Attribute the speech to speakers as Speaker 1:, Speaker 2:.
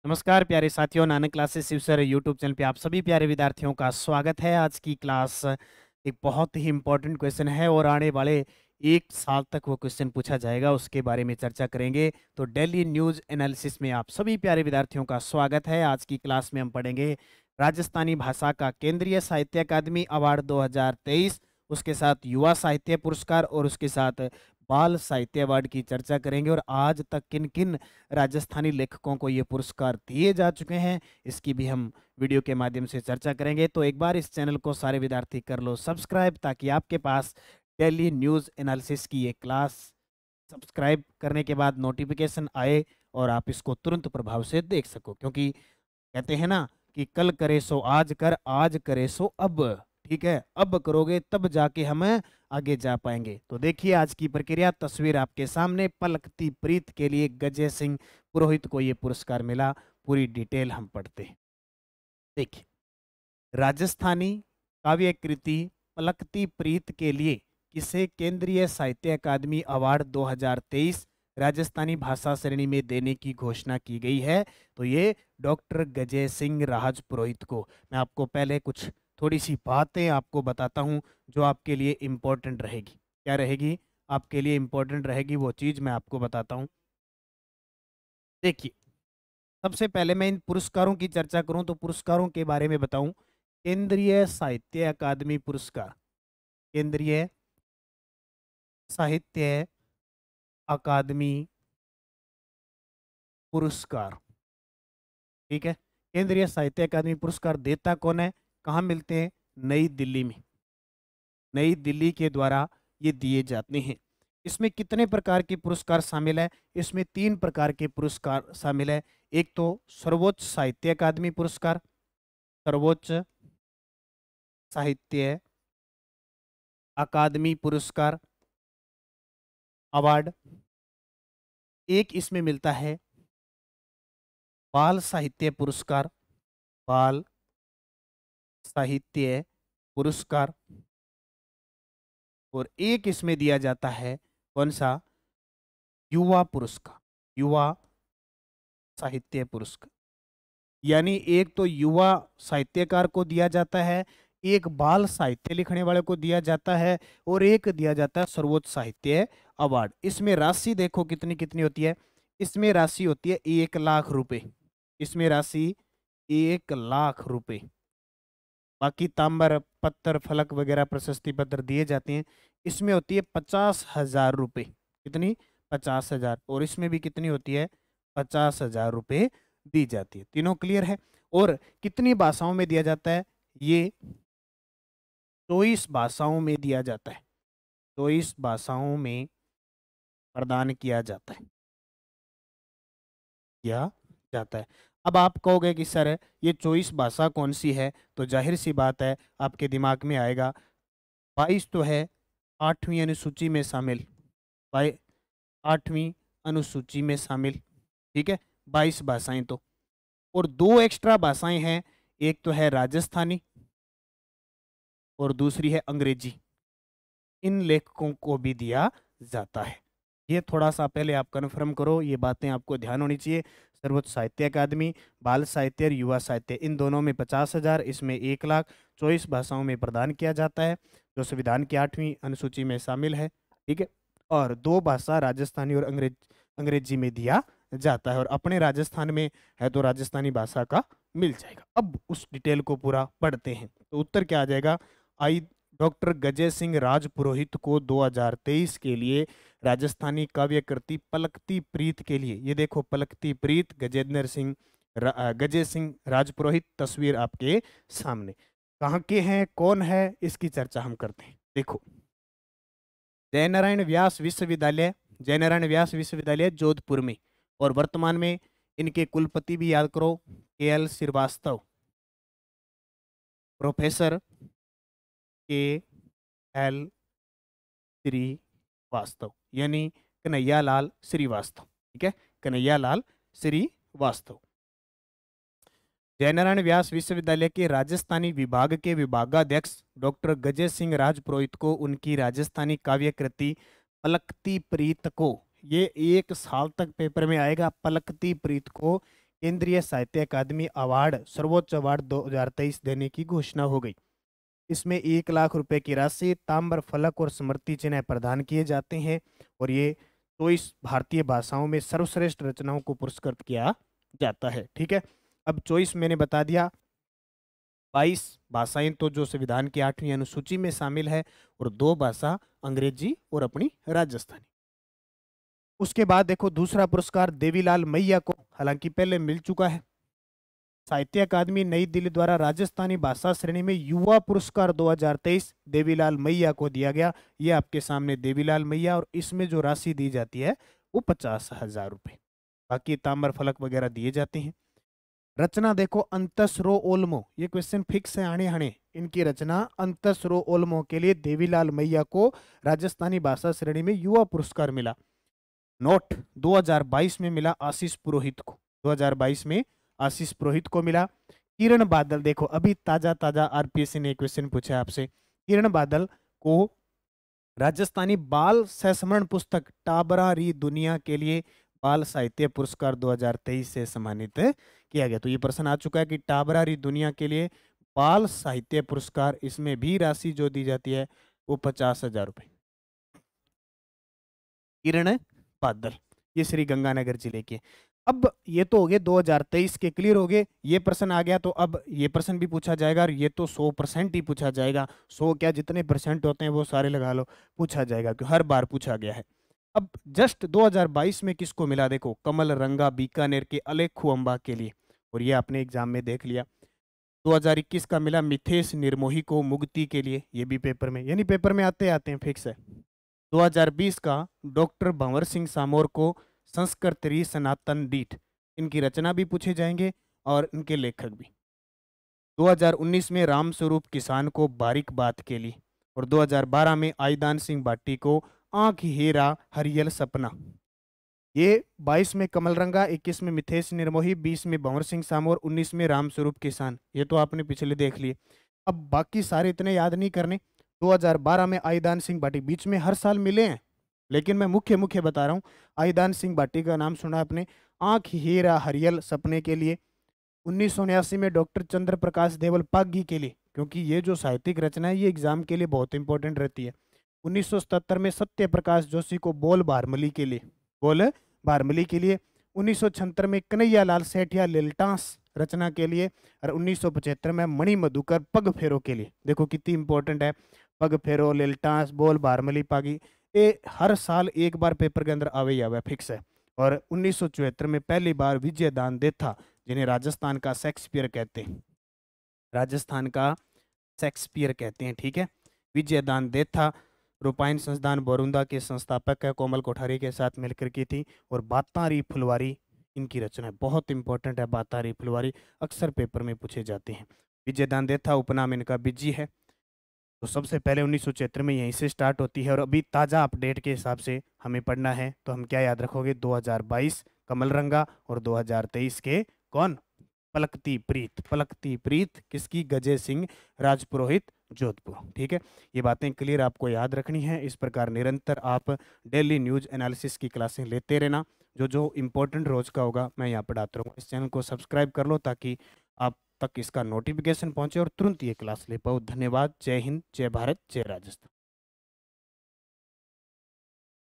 Speaker 1: नमस्कार प्यारे साथियों, Nanak classes Shiv sir YouTube channel पे आप सभी प्यारे विद्यार्थियों का स्वागत है। आज की क्लास एक बहुत ही इम्पोर्टेंट क्वेश्चन है और आने वाले 1 साल तक वो क्वेश्चन पूछा जाएगा, उसके बारे में चर्चा करेंगे। तो डेली न्यूज़ एनालिसिस में आप सभी प्यारे विद्यार्थियों का स्वागत है। आज की क्लास में हम पढ़ेंगे राजस्थानी भाषा का केंद्रीय साहित्य अकादमी अवार्ड 2023, उसके साथ युवा साहित्य पुरस्कार और उसके साथ बाल साहित्य अवार्ड की चर्चा करेंगे और आज तक किन किन राजस्थानी लेखकों को ये पुरस्कार दिए जा चुके हैं, इसकी भी हम वीडियो के माध्यम से चर्चा करेंगे। तो एक बार इस चैनल को सारे विद्यार्थी कर लो सब्सक्राइब, ताकि आपके पास डेली न्यूज़ एनालिसिस की ये क्लास सब्सक्राइब करने के बाद नोटिफिकेशन आए और आप इसको तुरंत प्रभाव से देख सको। क्योंकि कहते हैं ना कि कल करे सो आज कर, आज करे सो अब। ठीक है, अब करोगे तब जाके हम आगे जा पाएंगे। तो देखिए आज की प्रक्रिया, तस्वीर आपके सामने। पलकती प्रीत के लिए गजय सिंह पुरोहित को ये पुरस्कार मिला। पूरी डिटेल हम पढ़ते हैं। देखिए, राजस्थानी काव्य कृति पलकती प्रीत के लिए किसे केंद्रीय साहित्य अकादमी अवार्ड 2023 राजस्थानी भाषा श्रेणी में देने की घोषणा की गई है। तो ये डॉक्टर गजय सिंह राजपुरोहित को। मैं आपको पहले कुछ थोड़ी सी बातें आपको बताता हूँ जो आपके लिए इम्पोर्टेंट रहेगी। क्या रहेगी? आपके लिए इम्पोर्टेंट रहेगी वो चीज़ मैं आपको बताता हूँ। देखिए, सबसे पहले मैं इन पुरस्कारों की चर्चा करूं तो पुरस्कारों के बारे में बताऊं। केंद्रीय साहित्य अकादमी पुरस्कार, केंद्रीय साहित्य अकादमी पुरस्कार। ठीक है, केंद्रीय साहित्य अकादमी पुरस्कार देता कौन है, कहाँ मिलते हैं? नई दिल्ली में। नई दिल्ली के द्वारा ये दिए जाते हैं। इसमें कितने प्रकार के पुरस्कार शामिल है? इसमें 3 प्रकार के पुरस्कार शामिल है। एक तो सर्वोच्च साहित्य अकादमी पुरस्कार, सर्वोच्च साहित्य अकादमी पुरस्कार अवार्ड। एक इसमें मिलता है बाल साहित्य पुरस्कार, बाल साहित्य पुरस्कार। और एक इसमें दिया जाता है कौन सा? युवा पुरस्कार, युवा साहित्य पुरस्कार। यानी एक तो युवा साहित्यकार को दिया जाता है, एक बाल साहित्य लिखने वाले को दिया जाता है और एक दिया जाता है सर्वोच्च साहित्य अवार्ड। इसमें राशि देखो कितनी कितनी होती है। इसमें राशि होती है 1 लाख रुपए। इसमें राशि 1 लाख रुपए। बाकी ताम्र पत्र, फलक वगैरह प्रशस्ति पत्र दिए जाते हैं। इसमें होती है 50,000 रुपये। कितनी? 50,000। और इसमें भी कितनी होती है? 50,000 रुपये दी जाती है। तीनों क्लियर है? और कितनी भाषाओं में दिया जाता है? ये 24 भाषाओं में दिया जाता है। 24 भाषाओं में प्रदान किया जाता है, किया जाता है। अब आप कहोगे कि सर ये 24 भाषा कौन सी है? तो जाहिर सी बात है आपके दिमाग में आएगा 22 तो है 8वीं अनुसूची में शामिल, बाई 8वीं अनुसूची में शामिल। ठीक है, 22 भाषाएं तो। और 2 एक्स्ट्रा भाषाएं हैं, एक तो है राजस्थानी और दूसरी है अंग्रेजी। इन लेखकों को भी दिया जाता है। ये थोड़ा सा पहले आप कन्फर्म करो, ये बातें आपको ध्यान होनी चाहिए। सर्वोच्च साहित्य अकादमी, बाल साहित्य और युवा साहित्य, इन दोनों में 50,000, इसमें 1 लाख। 24 भाषाओं में प्रदान किया जाता है जो संविधान की 8वीं अनुसूची में शामिल है। ठीक है, और 2 भाषा राजस्थानी और अंग्रेजी में दिया जाता है। और अपने राजस्थान में है तो राजस्थानी भाषा का मिल जाएगा। अब उस डिटेल को पूरा पढ़ते हैं तो उत्तर क्या आ जाएगा? आई डॉक्टर गजय सिंह राजपुरोहित को 2023 के लिए राजस्थानी काव्य कृति पलकती प्रीत के लिए, ये देखो पलकती प्रीत, गजय सिंह राजपुरोहित, तस्वीर आपके सामने। कहाँ के हैं, कौन है, इसकी चर्चा हम करते हैं। देखो, जयनारायण व्यास विश्वविद्यालय, जयनारायण व्यास विश्वविद्यालय जोधपुर में। और वर्तमान में इनके कुलपति भी याद करो, KL Srivastava, professor KL Srivastava, यानी कन्हैयालाल श्रीवास्तव। ठीक है, कन्हैयालाल श्रीवास्तव। जयनारायण व्यास विश्वविद्यालय के राजस्थानी विभाग के विभागाध्यक्ष डॉक्टर गजय सिंह राजपुरोहित को उनकी राजस्थानी काव्य कृति पलकती प्रीत को, ये 1 साल तक पेपर में आएगा, पलकती प्रीत को केंद्रीय साहित्य अकादमी अवार्ड सर्वोच्च अवार्ड 2023 देने की घोषणा हो गई। इसमें 1 लाख रुपए की राशि, ताम्र फलक और स्मृति चिन्ह प्रदान किए जाते हैं और ये 24 भारतीय भाषाओं में सर्वश्रेष्ठ रचनाओं को पुरस्कृत किया जाता है। ठीक है, अब 24 मैंने बता दिया, 22 भाषाएं तो जो संविधान की 8वीं अनुसूची में शामिल है और 2 भाषा अंग्रेजी और अपनी राजस्थानी। उसके बाद देखो दूसरा पुरस्कार देवीलाल मैया को, हालांकि पहले मिल चुका है। साहित्य अकादमी नई दिल्ली द्वारा राजस्थानी भाषा श्रेणी में युवा पुरस्कार 2023 देवीलाल मैया को दिया गया। ये आपके सामने देवीलाल मैया, और इसमें जो राशि दी जाती है वो 50,000 रुपये। बाकी ताम्र फलक वगैरह दिए जाते हैं। रचना देखो अंतसरो ओल्मो, ये क्वेश्चन फिक्स है आने हणे। इनकी रचना अंतसरो ओल्मो के लिए देवीलाल मैया को राजस्थानी भाषा श्रेणी में युवा पुरस्कार मिला। नोट 2022 में मिला आशीष पुरोहित को, 2022 में आशीष पुरोहित को मिला। किरण बादल, देखो अभी ताजा ताजा आरपीएससी ने क्वेश्चन पूछा आपसे, किरण बादल को राजस्थानी बाल संस्मरण पुस्तक टाबरा री दुनिया के लिए बाल साहित्य पुरस्कार 2023 से सम्मानित किया गया। तो ये प्रश्न आ चुका है कि टाबरा री दुनिया के लिए बाल साहित्य पुरस्कार, इसमें भी राशि जो दी जाती है वो 50,000 रुपये। किरण बादल, ये श्री गंगानगर जिले के। अब ये तो हो गए 2023 के, क्लियर हो गए। ये प्रश्न आ गया तो अब ये प्रश्न भी पूछा जाएगा, और ये तो 100% ही पूछा जाएगा। 100 क्या, जितने परसेंट होते हैं वो सारे लगा लो, पूछा जाएगा क्योंकि हर बार पूछा गया है। अब जस्ट 2022 में किसको मिला, देखो कमल रंगा बीकानेर के अलेखू अम्बा के लिए, और ये आपने एग्जाम में देख लिया। 2021 का मिला मिथेश निर्मोही को मुक्ति के लिए, ये भी पेपर में, यानी पेपर में आते आते हैं, फिक्स है। 2020 का डॉक्टर भंवर सिंह सामोर को संस्कृत री सनातन डीठ, इनकी रचना भी पूछे जाएंगे और इनके लेखक भी। 2019 में रामस्वरूप किसान को बारीक बात के लिए, और 2012 में आईदान सिंह भाटी को आंख हेरा हरियल सपना। ये 22 में कमलरंगा, 21 में मिथेश निर्मोही, 20 में भंवर सिंह सामोर, 19 में रामस्वरूप किसान। ये तो आपने पिछले देख लिए। अब बाकी सारे इतने याद नहीं करने। 2012 में आईदान सिंह भाटी, बीच में हर साल मिले हैं, लेकिन मैं मुख्य मुख्य बता रहा हूँ। आईदान सिंह भाटी का नाम सुना आपने, आंख हीरा हरियल सपने के लिए। 1979 में डॉक्टर चंद्र प्रकाश देवल पागी के लिए, क्योंकि ये जो साहित्यिक रचना है ये एग्जाम के लिए बहुत इंपॉर्टेंट रहती है। 1977 में सत्य प्रकाश जोशी को बोल भारमली के लिए, बोल भारमली के लिए। 1976 में कन्हैया लाल सेठिया लिल्टांस रचना के लिए, और 1975 में मणि मधुकर पग फेरो के लिए। देखो कितनी इंपॉर्टेंट है, पग फेरो, लिल्टांस, बोल भारमली, पागी, ये हर साल एक बार पेपर के अंदर आवे ही आवे, फिक्स है। और 1974 में पहली बार विजयदान देथा, जिन्हें राजस्थान का शेक्सपियर कहते हैं, राजस्थान का शेक्सपियर कहते हैं, ठीक है। विजयदान देथा रूपायन संस्थान बोरुंदा के संस्थापक है, कोमल कोठारी के साथ मिलकर की थी। और बातारी फुलवारी इनकी रचना है, बहुत इंपॉर्टेंट है। बातारी फुलवारी अक्सर पेपर में पूछे जाते हैं। विजयदान देथा उपनाम इनका बिज्जी है। तो सबसे पहले 1976 में यहीं से स्टार्ट होती है, और अभी ताज़ा अपडेट के हिसाब से हमें पढ़ना है तो हम क्या याद रखोगे, 2022 कमलरंगा और 2023 के कौन, पलकती प्रीत। पलकती प्रीत किसकी, गजय सिंह राजपुरोहित जोधपुर, ठीक है। ये बातें क्लियर आपको याद रखनी है। इस प्रकार निरंतर आप डेली न्यूज एनालिसिस की क्लासें लेते रहना, जो जो इम्पोर्टेंट रोज का होगा मैं यहाँ पढ़ाता रहूँगा। इस चैनल को सब्सक्राइब कर लो ताकि आप तक इसका नोटिफिकेशन पहुंचे और तुरंत ये क्लास ले पाओ। धन्यवाद। जय हिंद, जय भारत, जय राजस्थान।